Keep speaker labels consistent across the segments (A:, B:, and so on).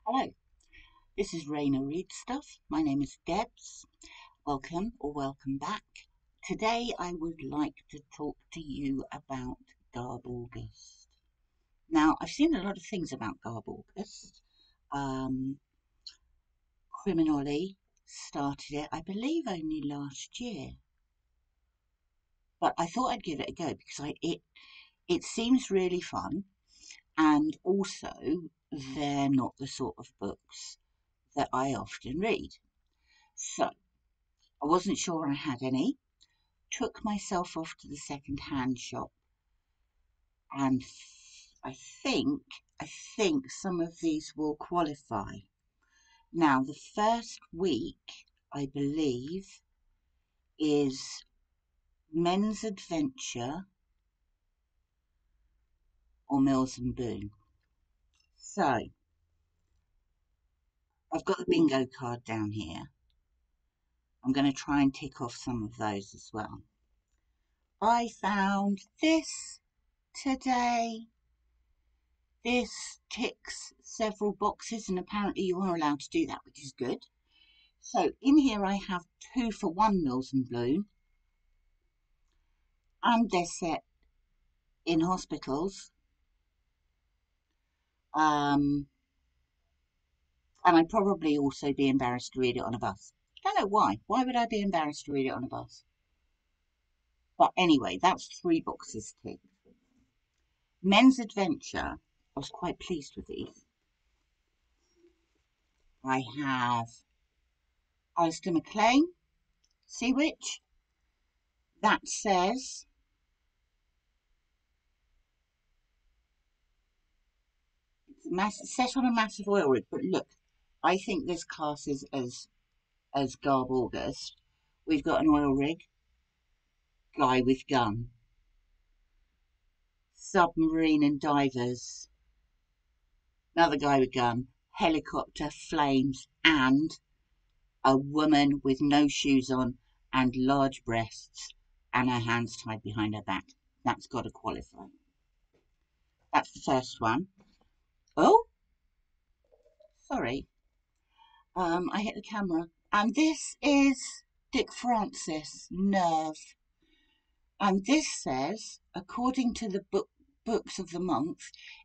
A: Hello, this is Raina Read Stuff. My name is Debs. Welcome or welcome back. Today I would like to talk to you about Garbaugust. Now, I've seen a lot of things about Garbaugust. Um, CriminOlly started it, I believe, only last year. But I thought I'd give it a go because it seems really fun, and also they're not the sort of books that I often read. So I wasn't sure I had any. Took myself off to the second-hand shop, and I think I think some of these will qualify. Now, the first week, I believe, is Men's Adventure or Mills and Boon. So I've got the bingo card down here. I'm going to try and tick off some of those as well. I found this today. This ticks several boxes, and apparently you are allowed to do that, which is good. So in here I have 2 for 1 Mills and Bloom, and they're set in hospitals. And I'd probably also be embarrassed to read it on a bus. Don't know why. Why would I be embarrassed to read it on a bus? But anyway, that's 3 boxes ticked. Men's Adventure, I was quite pleased with these. I have Alistair MacLean, Sea Witch. That says it's set on a massive oil rig, but look, I think this classes as Garbaugust. We've got an oil rig, guy with gun, submarine and divers, another guy with gun, helicopter, flames, and a woman with no shoes on and large breasts and her hands tied behind her back. That's got to qualify. That's the first one. Oh, sorry. I hit the camera. And this is Dick Francis, Nerve. And this says, according to the books of the month,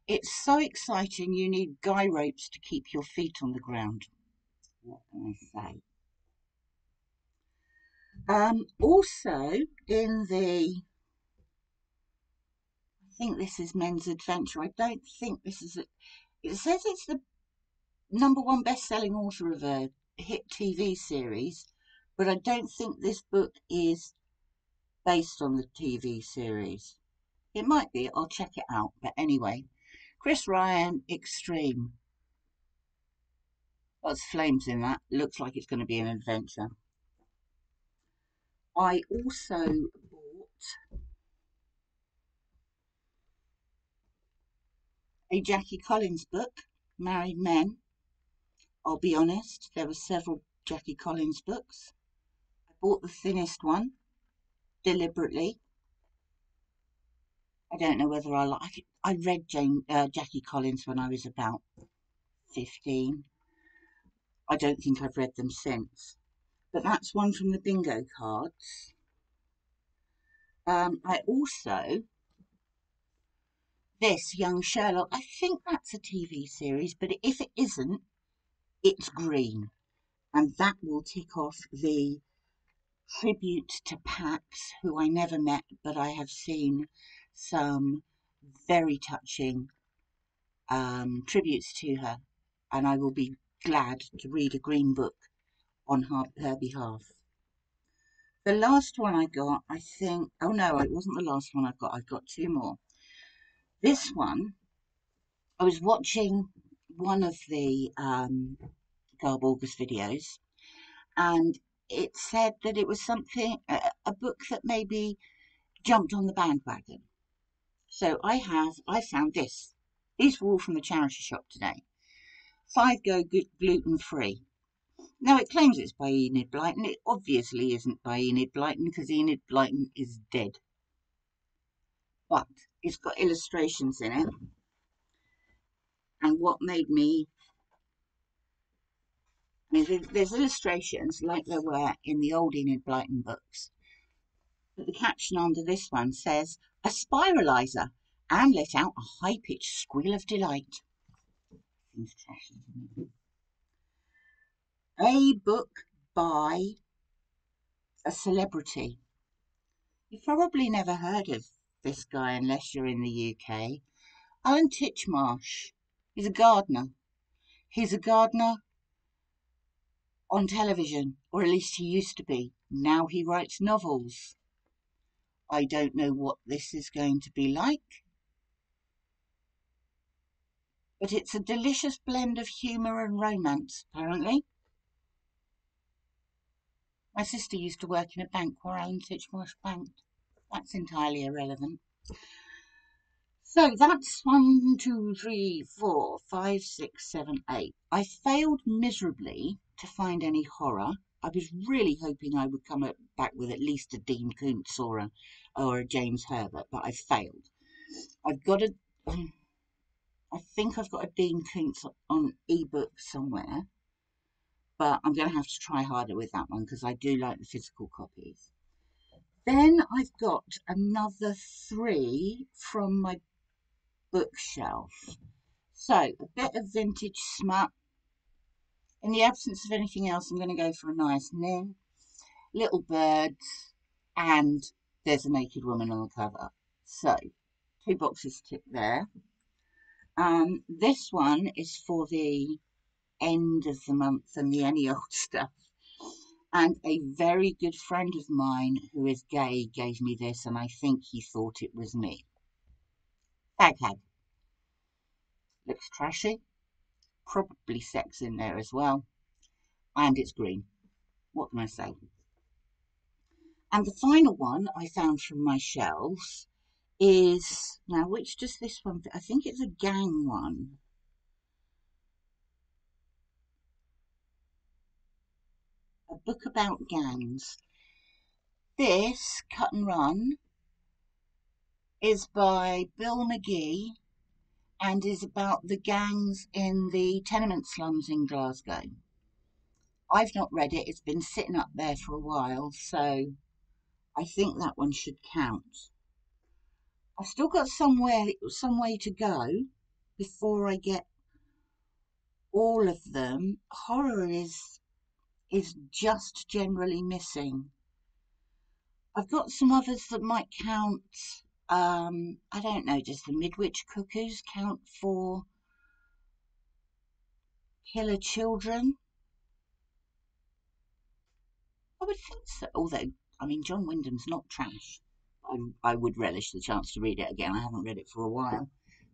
A: it's so exciting you need guy ropes to keep your feet on the ground. What can I say? Also, in the, I think this is Men's Adventure. I don't think this is it. It says it's the #1 best-selling author of a hit TV series, but I don't think this book is based on the TV series. It might be, I'll check it out. But anyway, Chris Ryan, Extreme. Lots of flames in that. Looks like it's going to be an adventure. I also bought a Jackie Collins book, Married Men. I'll be honest, there were several Jackie Collins books. I bought the thinnest one, deliberately. I don't know whether I like it. I read Jackie Collins when I was about 15. I don't think I've read them since. But that's one from the bingo cards. I also, this Young Sherlock, I think that's a TV series, but if it isn't, it's green. And that will tick off the tribute to Pax, who I never met, but I have seen some very touching tributes to her. And I will be glad to read a green book on her behalf. The last one I got, I think, oh no, it wasn't the last one I've got 2 more. This one, I was watching one of the Garbaugust videos, and it said that it was something, a book that maybe jumped on the bandwagon. So I found this. These were all from the charity shop today. 5 Go Gluten Free. Now, it claims it's by Enid Blyton. It obviously isn't by Enid Blyton because Enid Blyton is dead. But it's got illustrations in it. And what made me There's illustrations like there were in the old Enid Blyton books, but the caption under this one says, "A spiralizer," and let out a high-pitched squeal of delight. Seems trashy to me. A book by a celebrity. You've probably never heard of this guy unless you're in the UK. Alan Titchmarsh. He's a gardener. He's a gardener on television, or at least he used to be. Now he writes novels. I don't know what this is going to be like, but it's a delicious blend of humour and romance, apparently. My sister used to work in a bank where Alan Titchmarsh banked. That's entirely irrelevant. So that's 1, 2, 3, 4, 5, 6, 7, 8. I failed miserably to find any horror. I was really hoping I would come back with at least a Dean Koontz or a James Herbert, but I failed. I've got a... I think I've got a Dean Koontz on ebook somewhere, but I'm going to have to try harder with that one because I do like the physical copies. Then I've got another 3 from my bookshelf. So, a bit of vintage smut. In the absence of anything else, I'm going to go for a nice Ning. Little birds, and there's a naked woman on the cover. So, 2 boxes ticked there. This one is for the end of the month and the any old stuff. And a very good friend of mine who is gay gave me this, and I think he thought it was me. Baghead. Looks trashy. Probably sex in there as well. And it's green. What can I say? And the final one I found from my shelves is, now which does this one, I think it's a gang one. A book about gangs. This, Cut and Run, is by Bill McGee and is about the gangs in the tenement slums in Glasgow. I've not read it. It's been sitting up there for a while, so I think that one should count. I've still got some way to go before I get all of them. Horror is just generally missing. I've got some others that might count. I don't know, does the Midwich Cuckoos count for killer children? I would think so, although, I mean, John Wyndham's not trash. I would relish the chance to read it again. I haven't read it for a while.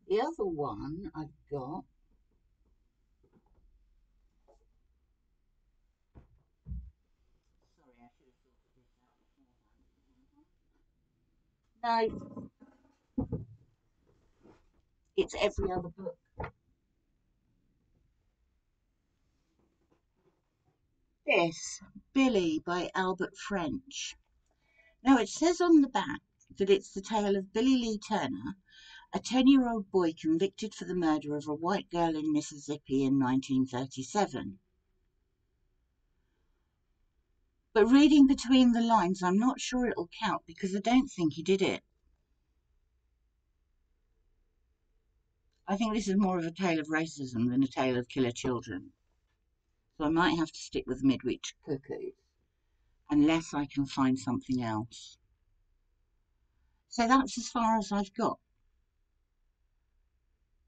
A: The other one I've got... Sorry, I should have thought of this out beforehand. No, it's every other book. This, Billy by Albert French. Now, it says on the back that it's the tale of Billy Lee Turner, a 10-year-old boy convicted for the murder of a white girl in Mississippi in 1937. But reading between the lines, I'm not sure it'll count because I don't think he did it. I think this is more of a tale of racism than a tale of killer children. So I might have to stick with Midwich Cuckoos, unless I can find something else. So that's as far as I've got.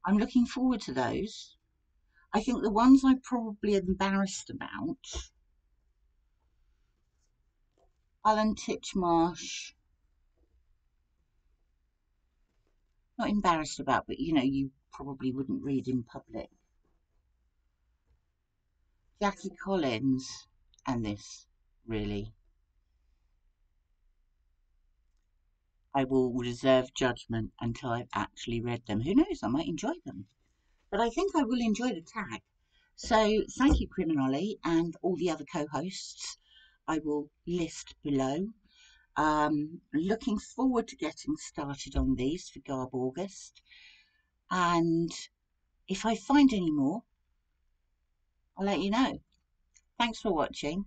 A: I'm looking forward to those. I think the ones I'm probably embarrassed about, Alan Titchmarsh, not embarrassed about, but you probably wouldn't read in public. Jackie Collins, and this, really. I will reserve judgment until I've actually read them. Who knows, I might enjoy them. But I think I will enjoy the tag. So thank you, CriminOlly, and all the other co-hosts I will list below. Looking forward to getting started on these for Garbaugust. And if I find any more, I'll let you know. Thanks for watching.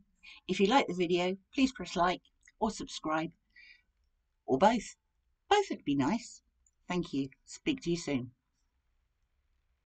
A: If you like the video, please press like or subscribe, or both. Both would be nice. Thank you. Speak to you soon.